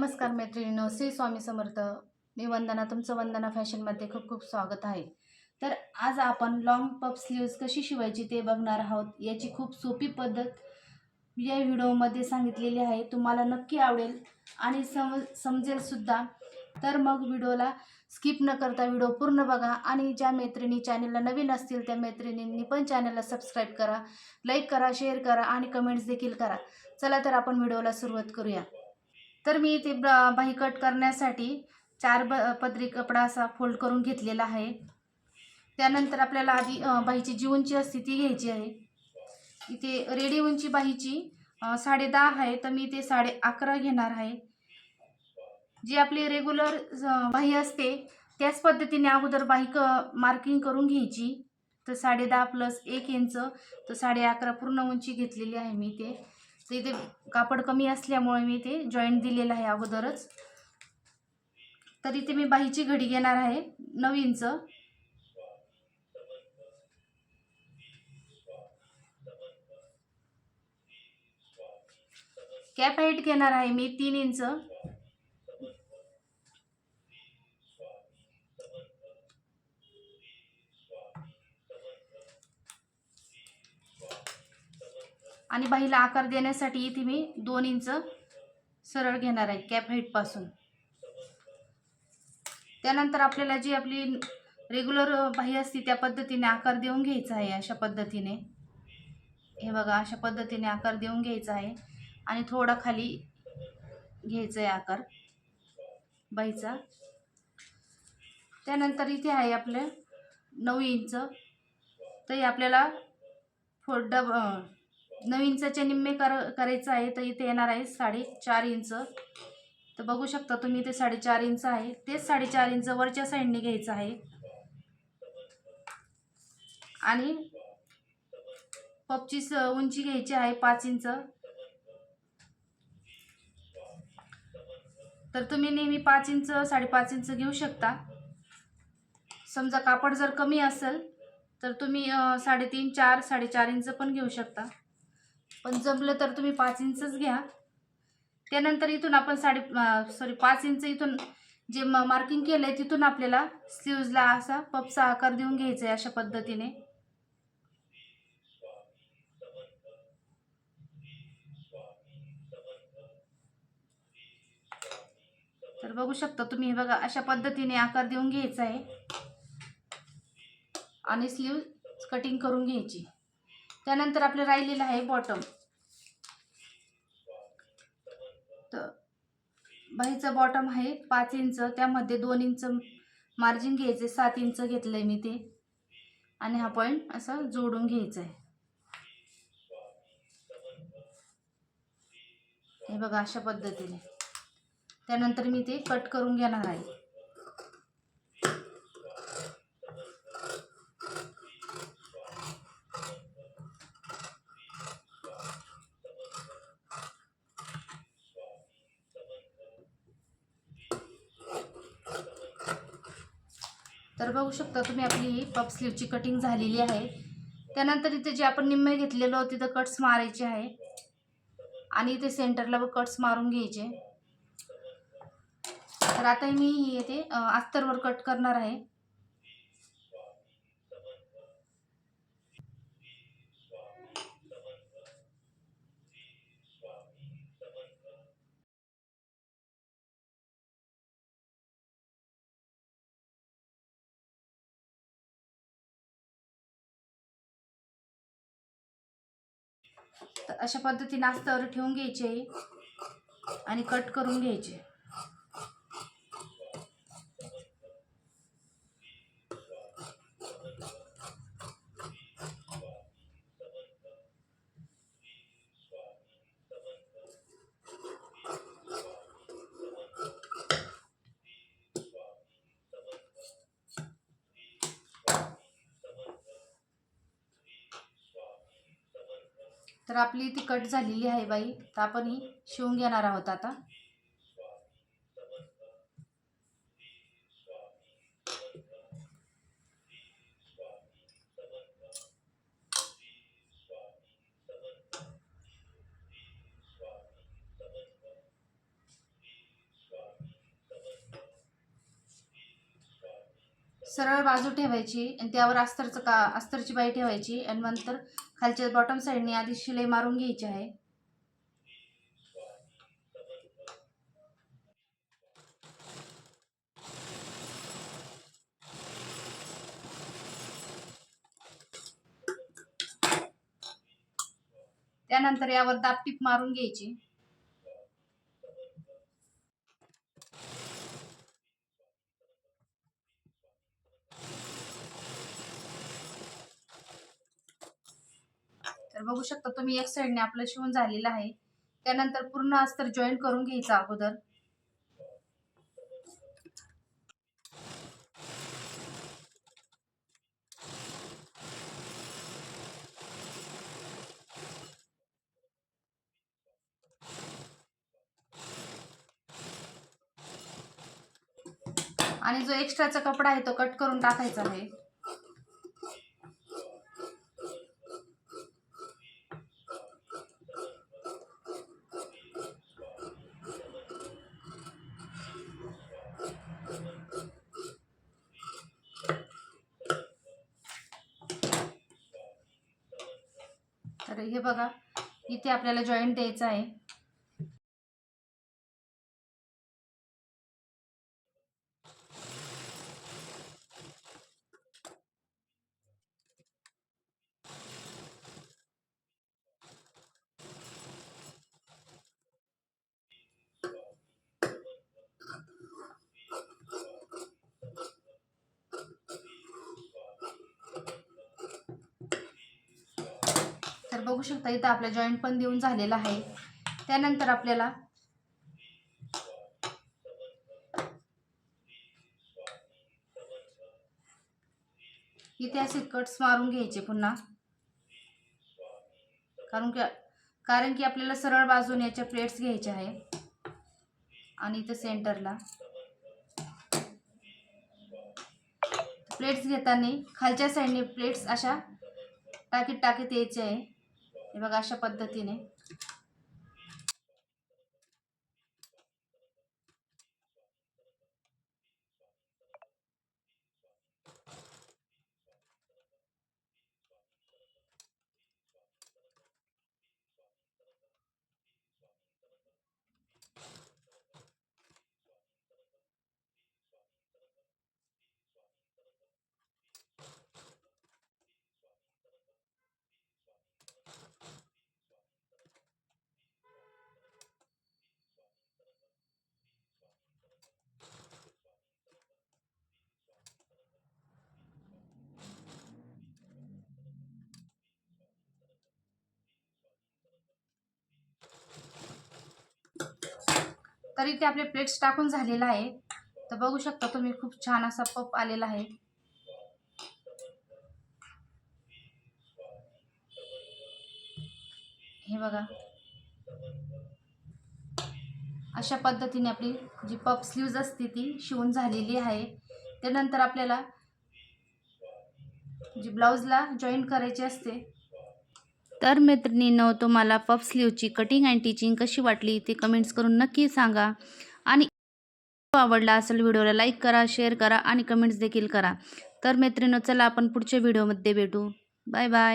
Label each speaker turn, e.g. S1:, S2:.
S1: नमस्कार मैत्रिणींनो, श्री स्वामी समर्थ. मी वंदना, तुमचं वंदना फॅशनमध्ये खूप खूप स्वागत आहे. तर आज आपण लॉंग पफ स्लीव्ज कशी शिवायची ते बघणार आहोत. याची खूप सोपी पद्धत या व्हिडिओमध्ये सांगितलेली आहे. तुम्हाला नक्की आवडेल आणि समजेल सुद्धा. तर मग व्हिडिओला स्किप न करता व्हिडिओ पूर्ण बघा आणि ज्या मैत्रिणी चॅनलला नवीन असतील त्या मैत्रिणींनी पण चॅनलला सबस्क्राईब करा, लाईक करा, शेअर करा आणि कमेंट्स देखील करा. चला तर आपण व्हिडिओला सुरुवात करूया. तर मी इथे बाही कट करण्यासाठी पदरी कपडा असा फोल्ड करून घेतलेला आहे. त्यानंतर आपल्याला आधी बाहीची जी उंची असते ती घ्यायची आहे. इथे रेडी उंची बाहीची 10.5 आहे, तर मी ते 11.5 घेणार आहे. जी आपली रेग्युलर बाही असते त्याच पद्धतीने अगोदर बाही मार्किंग करून घ्यायची. तर 10.5 प्लस 1 इंच, तर 11.5 पूर्ण उंची घेतलेली आहे मी ते. तर इथे कापड कमी असल्यामुळे मी ते जॉईंट दिलेलं आहे अगोदरच. तर इथे मी बाहीची घडी घेणार आहे 9 इंच. कॅप हाईट घेणार आहे मी 3 इंच. आणि बाहीला आकार देण्यासाठी इथे मी 2 इंच सरळ घेणार आहे कॅप हाईट पासून. त्यानंतर आपल्याला जी आपली रेग्युलर बाही असते त्या पद्धतीने आकार देऊन घ्यायचा आहे. अशा पद्धतीने हे बघा, अशा पद्धतीने आकार देऊन घ्यायचा आहे आणि थोडा खाली घ्यायचा आहे आकार बाहीचा. त्यानंतर इथे आहे आपलं 9 इंच. तर आपल्याला 9 इंचाचे निम्मे करायचं आहे. तर इथे येणार आहे 4.5 इंच. तर बघू शकता तुम्ही इथे 4.5 इंच आहे. तेच 4.5 इंच वरच्या साईडने घ्यायचं आहे आणि पफची उंची घ्यायची आहे 5 इंच. तर तुम्ही नेहमी 5 इंच 5.5 इंच घेऊ शकता. समजा कापड जर कमी असेल तर तुम्ही 3.5 4 4.5 इंच पण घेऊ शकता, पण जमलं तर तुम्ही 5 इंचच घ्या. त्यानंतर इथून आपण 5 इंच इथून जे मार्किंग केलंय तिथून आपल्याला स्लीव्जला असा पफचा आकार देऊन घ्यायचा आहे अशा पद्धतीने. तर बघू शकता तुम्ही, हे बघा, अशा पद्धतीने आकार देऊन घ्यायचा आहे आणि स्लीव कटिंग करून घ्यायची. त्यानंतर आपलं राहिलेलं आहे बॉटम. तर बाहीचा बॉटम आहे 5 इंच, त्यामध्ये 2 इंच मार्जिन घ्यायचे, 7 इंच घेतलंय मी ते आणि हा पॉइंट असा जोडून घ्यायचा आहे. हे बघा, अशा पद्धतीने. त्यानंतर मी ते कट करून घेणार आहे. तर बघू शकता तुम्ही, आपली ही पफ स्लीवची कटिंग झालेली आहे. त्यानंतर इथे जे आपण निम्मे घेतलेलो तिथं कट्स मारायचे आहे आणि इथे सेंटरला कट्स मारून घ्यायचे. तर आता मी इथे अस्तरवर कट करणार आहे. तर अशा पद्धतीने अस्तर ठेवून घ्यायचे आणि कट करून घ्यायचे. तर आपली ती कट झालेली आहे बाई. तर आपण ही शिवून घेणार आहोत आता. सरळ बाजू ठेवायची आणि त्यावर अस्तरची बाई ठेवायची आणि नंतर खालच्या बॉटम साईडने आधी शिलाई मारून घ्यायची आहे. त्यानंतर यावर दाबटीप मारून घ्यायची. तर बघू शकता तुम्ही एक साईडने आपलं शिवून झालेलं आहे. त्यानंतर पूर्ण अस्तर जॉईन करून घ्यायचं अगोदर. आणि जो एक्स्ट्राचा कपडा आहे तो कट करून टाकायचा आहे. तर हे बघा, इथे आपल्याला जॉईंट द्यायचा आहे. तर बघू शकता इथं आपला जॉईंट पण देऊन झालेला आहे. त्यानंतर आपल्याला इथे असे कट्स मारून घ्यायचे पुन्हा, कारण की आपल्याला सरळ बाजूने याच्या प्लेट्स घ्यायच्या आहे. आणि इथं सेंटरला प्लेट्स घेताना खालच्या साईडने प्लेट्स अशा टाकीत यायचे आहे. हे बघा, अशा पद्धतीने. तर इथे आपले प्लेट्स टाकून झालेला आहे. तर बघू शकता तुम्ही, खूप छान असा पफ आलेला आहे. हे बघा, अशा पद्धतीने आपली जी पफ स्लीव्ज असते ती शिवून झालेली आहे. त्यानंतर आपल्याला जी ब्लाउजला जॉईन करायची असते. तर मैत्रिणींनो, तुम्हाला पफ स्लीवची कटिंग अँड टिचिंग कशी वाटली ते कमेंट्स करून नक्की सांगा. आणि आवडला असेल व्हिडिओला लाईक करा, शेअर करा आणि कमेंट्स देखील करा. तर मैत्रिणींनो, चला आपण पुढच्या व्हिडिओमध्ये भेटू. Bye bye.